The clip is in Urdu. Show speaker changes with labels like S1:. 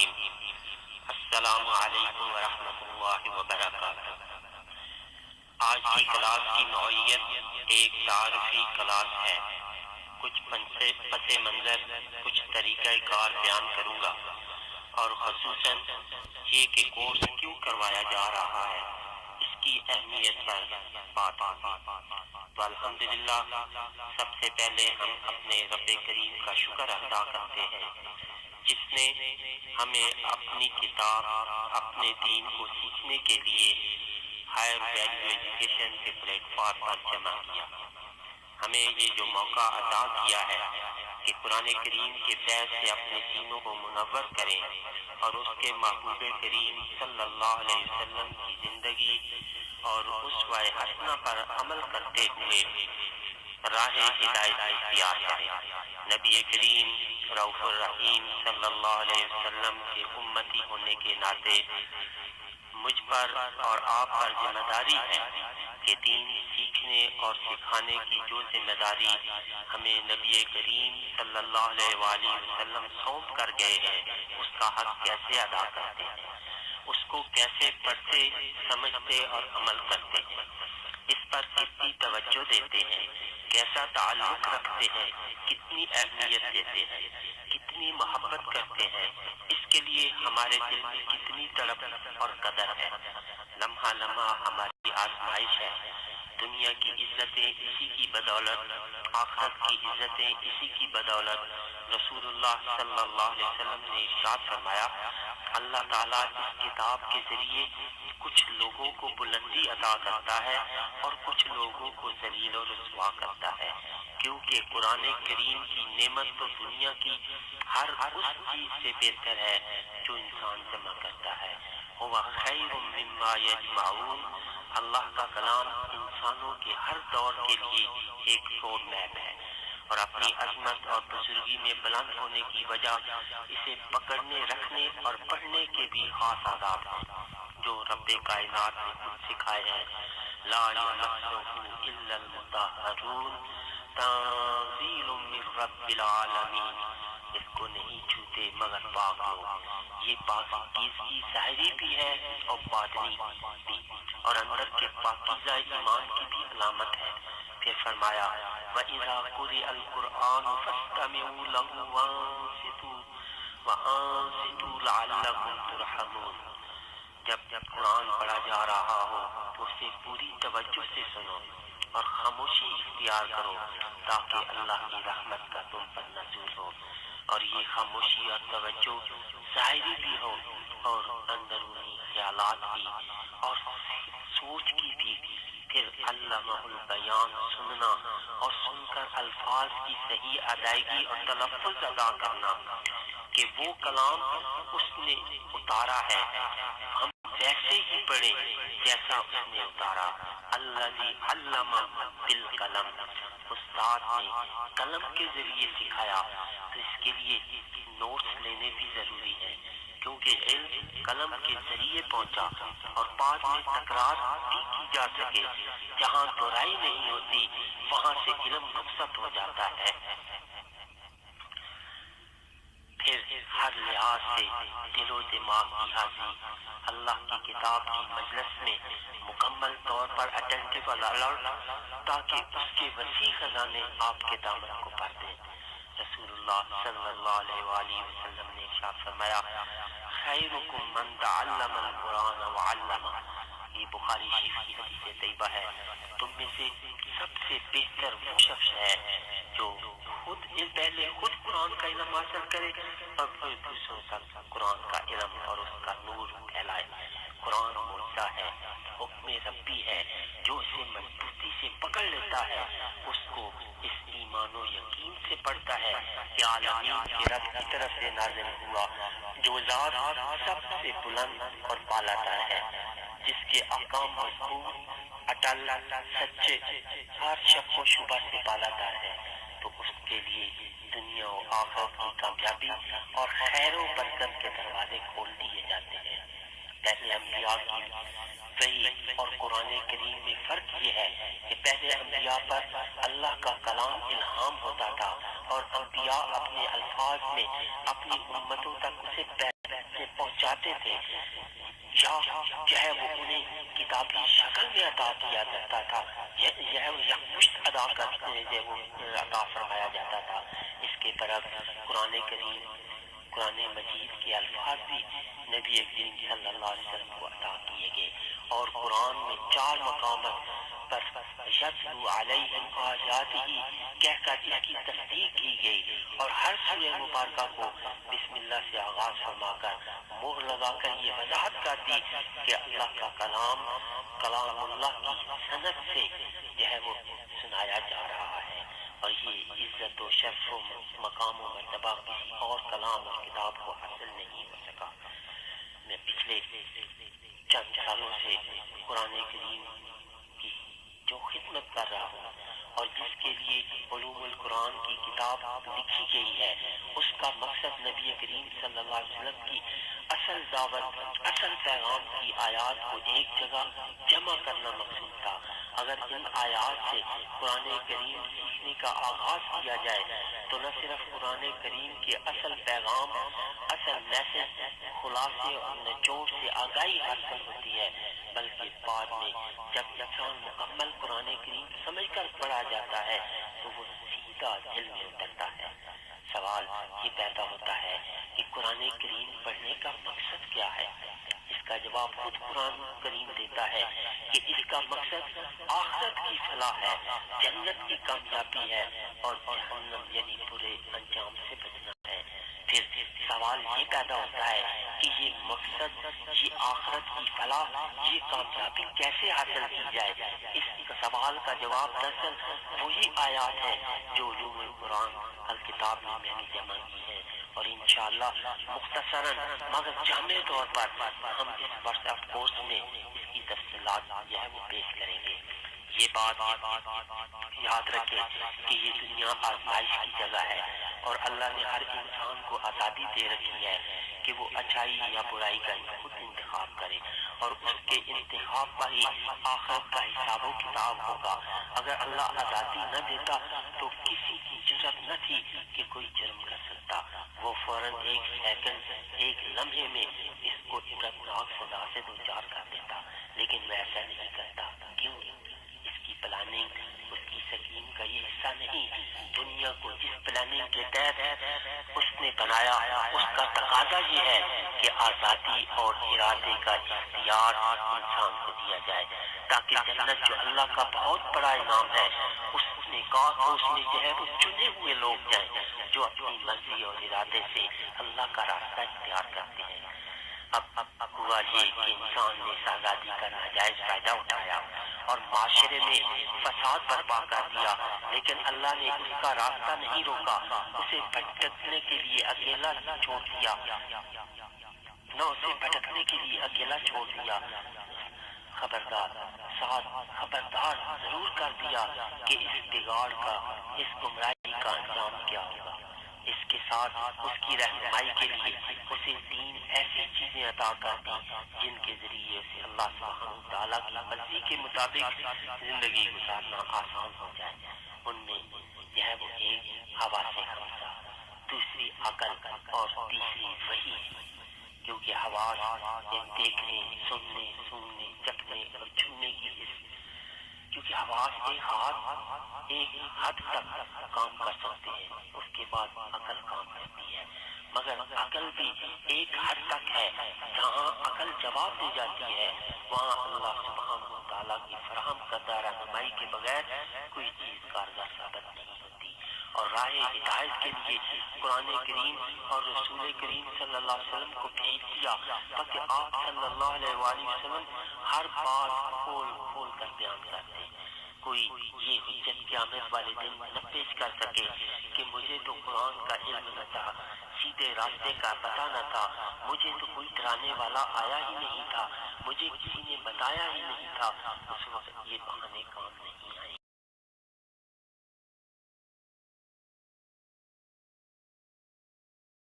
S1: الرحیم۔ السلام علیکم ورحمۃ اللہ وبرکاتہ۔ آج کی کلاس کی نوعیت ایک تعارفی کلاس ہے۔ کچھ پس منظر، کچھ طریقہ کار بیان کروں گا اور خصوصاً یہ کہ کورس کیوں کروایا جا رہا ہے، اس کی اہمیت پر بات ہوگی۔ تو الحمدللہ سب سے پہلے ہم اپنے رب کریم کا شکر ادا کرتے ہیں جس نے ہمیں اپنی کتاب، اپنے دین کو سیکھنے کے لیے ہائر ویلیو ایجوکیشن کے پلیٹ فارم پر جمع کیا۔ ہمیں یہ جو موقع عطا کیا ہے کہ قرآن کریم کے فیض سے اپنے سینوں کو منور کریں اور اس کے محبوب کریم صلی اللہ علیہ وسلم کی زندگی اور اسوہ حسنہ پر عمل کرتے ہوئے راہ ہدایت اختیار کریں۔ نبی کریم رؤوف الرحیم صلی اللہ علیہ وسلم کے امتی ہونے کے ناطے مجھ پر اور آپ پر ذمہ داری ہے کہ دین سیکھنے اور سکھانے کی جو ذمہ داری ہمیں نبی کریم صلی اللہ علیہ وآلہ وسلم سونپ کر گئے ہیں، اس کا حق کیسے ادا کرتے ہیں، اس کو کیسے پڑھتے، سمجھتے اور عمل کرتے ہیں، اس پر کتنی توجہ دیتے ہیں، کیسا تعلق رکھتے ہیں، کتنی اہمیت دیتے ہیں، کتنی محبت کرتے ہیں، اس کے لیے ہمارے دل میں کتنی تڑپ اور قدر ہے۔ لمحہ لمحہ ہماری آزمائش ہے۔ دنیا کی عزتیں اسی کی بدولت، آخرت کی عزتیں اسی کی بدولت۔ رسول اللہ صلی اللہ علیہ وسلم نے ارشاد فرمایا، اللہ تعالیٰ اس کتاب کے ذریعے کچھ لوگوں کو بلندی عطا کرتا ہے اور کچھ لوگوں کو ذلیل و رسوا کرتا ہے، کیونکہ قرآن کریم کی نعمت تو دنیا کی ہر اس چیز سے بہتر ہے جو انسان جمع کرتا ہے۔ هو خیر مما یجمعون، اللہ کا کلام انسانوں کے ہر دور کے لیے ایک روڈ میپ ہے اور اپنی عظمت اور بزرگی میں بلند ہونے کی وجہ اسے پکڑنے، رکھنے اور پڑھنے کے بھی خاص آداب ہیں جو رب کائنات نے خود سکھائے ہیں۔ لا یمسہ الا المطہرون، تنزیل من رب العالمین، اس کو نہیں چھوتے مگر پاک لوگ۔ یہ پاکیزگی ظاہری بھی ہے اور باطنی بھی، اور اندر کے پاکیزہ ایمان کی بھی علامت ہے۔ پھر فرمایا وَإِذَا قُرِئَ الْقُرْآنُ فَاسْتَمِعُوا لَهُ وَأَنصِتُوا لَعَلَّكُمْ تُرْحَمُونَ۔ جب قرآن پڑھا جا رہا ہو تو اسے پوری توجہ سے سنو اور خاموشی اختیار کرو تاکہ اللہ کی رحمت کا تم پر نزول ہو، اور یہ خاموشی اور توجہ ظاہری بھی ہو اور اندرونی خیالات بھی اور سوچ کی بھی۔ پھر علامہ البیان، سننا اور سن کر الفاظ کی صحیح ادائیگی اور تلفظ ادا کرنا کہ وہ کلام اس نے اتارا ہے، ہم ویسے ہی پڑھیں جیسا اس نے اتارا۔ الذی علم بالقلم، استاد نے قلم کے ذریعے سکھایا، تو اس کے لیے نوٹس لینے بھی ضروری ہے کیونکہ علم قلم کے ذریعے پہنچا اور بعد میں تکرار بھی کی جا سکے۔ جہاں دہرائی نہیں ہوتی وہاں سے علم رخصت ہو جاتا ہے۔ پھر ہر لحاظ سے دل و دماغ کی حاضری، اللہ کی کتاب کی مجلس میں مکمل طور پر اٹینٹو الرٹ تاکہ اس کے وسیع خزانے آپ کے دامن کو بھر دیں۔ رسول اللہ صلی اللہ علیہ وآلہ وسلم نے ارشاد فرمایا خیرکم من تعلم القرآن وعلمہ، یہ بخاری شریف کی حدیث طیبہ ہے۔ تم میں سے سب سے بہتر وہ شخص ہے جو پہلے خود قرآن کا علم حاصل کرے اور پھر دوسروں تک قرآن کا علم اور اس کا نور پھیلائے۔ قرآن معجزہ ہے، حکم ربی ہے، جو اسے مضبوطی سے پکڑ لیتا ہے اس کو اس ایمان و یقین سے پڑھتا ہے کہ عالمین کے رب کی طرف سے نازل ہوا جو ذات سب سے بلند اور بالاتر ہے، جس کے احکام مضبوط، اٹل، سچے، ہر شک و شبہ سے بالاتر ہے، تو اس کے لیے دنیا و آخرت کی کامیابی اور خیر و برکت کے دروازے کھول دیے جاتے ہیں۔ پہلے انبیاء کی وحی اور قرآن کریم میں فرق یہ ہے کہ پہلے انبیاء پر اللہ کا کلام الہام ہوتا تھا اور انبیاء اپنے الفاظ میں اپنی امتوں تک اسے پہنچاتے تھے، یا جو ہے وہ انہیں کتابی شکل میں عطا کیا جاتا تھا، یکمشت ادا کرتے وہ عطا فرمایا جاتا تھا۔ اس کے برعکس قرآن کریم، قرآن مجید کے الفاظ بھی نبی کریم صلی اللہ علیہ وسلم کو عطا کیے گئے، اور قرآن میں 4 مقامات پر یتلو علیہم آیاتہ کہہ کر اس کی تصدیق کی گئی، اور ہر سورہ مبارکہ کو بسم اللہ سے آغاز فرما کر مہر لگا کر یہ وضاحت کر دی کہ اللہ کا کلام اللہ کی سند سے جو ہے وہ سنایا جا رہا ہے، اور یہ عزت و شرف و مقام و مرتبہ کسی اور کلام اور کتاب کو حاصل نہیں ہو سکا۔ میں پچھلے چند سالوں سے قرآن کریم کی جو خدمت کر رہا ہوں اور جس کے لیے علوم القرآن کی کتاب لکھی گئی ہے، اس کا مقصد نبی کریم صلی اللہ علیہ وسلم کی اصل دعوت، اصل پیغام کی آیات کو ایک جگہ جمع کرنا مقصود تھا۔ اگر ان آیات سے قرآن کریم سیکھنے کا آغاز کیا جائے تو نہ صرف قرآن کریم کے اصل پیغام، اصل میسج، خلاصے اور نچوڑ سے آگاہی حاصل ہوتی ہے، بلکہ بعد میں جب انسان مکمل قرآن کریم سمجھ کر پڑھا جاتا ہے تو وہ سیدھا دل میں اترتا ہے۔ سوال یہ پیدا ہوتا ہے کہ قرآن کریم پڑھنے کا مقصد کیا ہے؟ اس کا جواب خود قرآن کریم دیتا ہے کہ اس کا مقصد آخرت کی فلاح ہے، جنت کی کامیابی ہے، اور جہنم یعنی برے انجام سے بچنا ہے۔ پھر سوال یہ پیدا ہوتا ہے کہ یہ مقصد، یہ آخرت کی فلاح، یہ کامیابی کیسے حاصل کی جائے؟ اس سوال کا جواب دراصل وہی آیات ہے جو علوم القرآن الکتاب میں نے جمع کی ہے، اور انشاءاللہ مختصراً مگر جامع طور پر ہم اس WhatsApp کورس میں اس کی تفصیلات جو ہے وہ پیش کریں گے۔ یہ بات یاد رکھیں کہ یہ دنیا آزمائش کی جگہ ہے، اور اللہ نے ہر انسان کو آزادی دے رکھی ہے کہ وہ اچھائی یا برائی کا خود انتخاب کرے، اور اس کے انتخاب کا ہی آخرت کا حساب و کتاب ہوگا۔ اگر اللہ آزادی نہ دیتا تو کسی کی جرأت نہ تھی کہ کوئی جرم کر سکتا، وہ فوراً ایک سیکنڈ، ایک لمحے میں اس کو عبرتناک سزا سے دوچار کر دیتا، لیکن وہ ایسا نہیں کرتا۔ کیوں؟ اس کی پلاننگ، اس کی سکیم کا یہ حصہ نہیں۔ دنیا کو جس پلاننگ کے تحت اس نے بنایا، اس کا تقاضا یہ ہے کہ آزادی اور ارادے کا اختیار انسان کو دیا جائے، تاکہ جنت جو اللہ کا بہت بڑا انعام ہے، اس نے جو ہے وہ چنے ہوئے لوگ جائیں جو اپنی مرضی اور ارادے سے اللہ کا راستہ اختیار کرتے ہیں۔ اب ہوا یہ کہ انسان نے اس آزادی کا ناجائز فائدہ اٹھایا اور معاشرے میں فساد برپا کر دیا، لیکن اللہ نے اس کا راستہ نہیں روکا، اسے بھٹکنے کے لیے اکیلا چھوڑ دیا، نہ اسے بھٹکنے کے لیے اکیلا چھوڑ دیا، خبردار ضرور کر دیا کہ اس بگاڑ کا، اس گمراہی کا انجام کیا ہوگا۔ اس کے ساتھ اس کی رہنمائی کے لیے اسے 3 ایسی چیزیں عطا کر دی جن کے ذریعے اسے اللہ سبحانہ وتعالیٰ کی مرضی کے مطابق زندگی گزارنا آسان ہو جائے۔ ان میں یہ ہے وہ ایک حواس خمسہ، دوسری عقل، اور تیسری وحی، کیونکہ حواس دیکھنے، سننے، سونگنے، چکھنے اور چھونے کی حص، کیونکہ حواس ایک حد تک کام کر سکتے ہیں، اس کے بعد عقل کام کرتی ہے، مگر عقل بھی ایک حد تک ہے۔ جہاں عقل جواب دے جاتی ہے وہاں اللہ سبحانہ وتعالیٰ کی فراہم کردہ رہنمائی کے بغیر کوئی چیز کارگر ثابت نہیں ہوتی، اور راہ ہدایت کے لیے قرآن کریم اور رسول کریم صلی اللہ علیہ وسلم کو بھیج دیا تاکہ آپ صلی اللہ علیہ وآلہ وسلم ہر بات کھول کر بیان کرتے۔ کوئی یہ حجت قیامت والے دن نہ پیش کر سکے کہ مجھے تو قرآن کا علم نہ تھا، سیدھے راستے کا پتہ نہ تھا، مجھے تو کوئی ڈرانے والا آیا ہی نہیں تھا، مجھے کسی نے بتایا ہی نہیں تھا۔ اس وقت یہ بہانے کام نہیں آئے۔